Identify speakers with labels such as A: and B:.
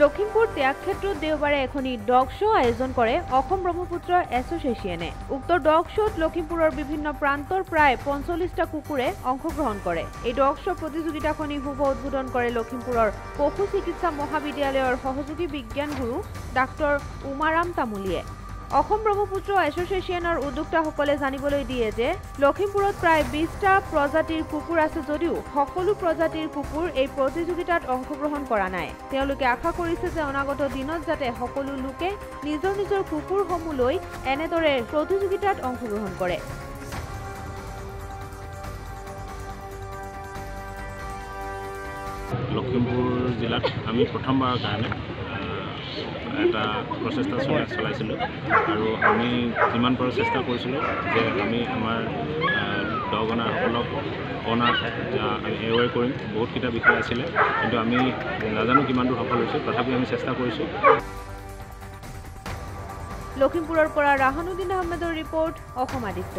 A: লখিমপুৰ ত্যাগক্ষেত্ৰত দেওবাৰে এখনি dog show আয়োজন কৰে অসম ব্ৰহ্মপুত্ৰ এছ'চিয়েশ্যনে। উক্ত ডগ শ্ব'ত লখিমপুৰৰ বিভিন্ন প্ৰান্তৰ প্ৰায় ৪৫টা কুকুৰে অংশগ্ৰহণ কৰে। এই ডগ শ্ব' প্ৰতিযোগিতাখনি শুভ উদ্বোধন কৰে লখিমপুৰৰ পশু চিকিৎসা মহাবিদ্যালয়ৰ সহযোগী বিজ্ঞান গুৰু ডাক্তৰ উমাৰাম তামুলীয়ে। অসম ব্ৰহ্মপুত্ৰ এছ'চিয়েশ্যনৰ উদ্যোক্তাসকলে জানিবলৈ দিয়ে যে লখিমপুৰত প্ৰায় ২০টা প্ৰজাতিৰ কুকুৰ আছে যদিও সকলো প্ৰজাতিৰ কুকুৰ এই প্ৰতিযোগিতাত অংশগ্ৰহণ কৰা নাই। তেওঁলোকে আশা কৰিছে যে অনাগত দিনত যাতে সকলো লোকে নিজৰ নিজৰ কুকুৰসমূহ লৈ এনেদৰে প্ৰতিযোগিতাত অংশগ্ৰহণ কৰে।
B: লখিমপুৰ জিলাত আমি প্ৰথমবাৰৰ কাৰণে এটা প্ৰচেষ্টা চলাইছিলোঁ আৰু আমি যিমান পাৰোঁ চেষ্টা কৰিছিলোঁ যে আমি আমাৰ ডগ অনাৰসকলক আমি এৱেৰ কৰিম। বহুতকেইটা বিষয় আছিলে, কিন্তু আমি নাজানো কিমান দূৰ সফল হৈছোঁ, তথাপি আমি চেষ্টা কৰিছোঁ।
A: লখিমপুৰৰ পৰা ৰাহানুদ্দিন আহমেদৰ ৰিপৰ্ট, অসম আদিত্য।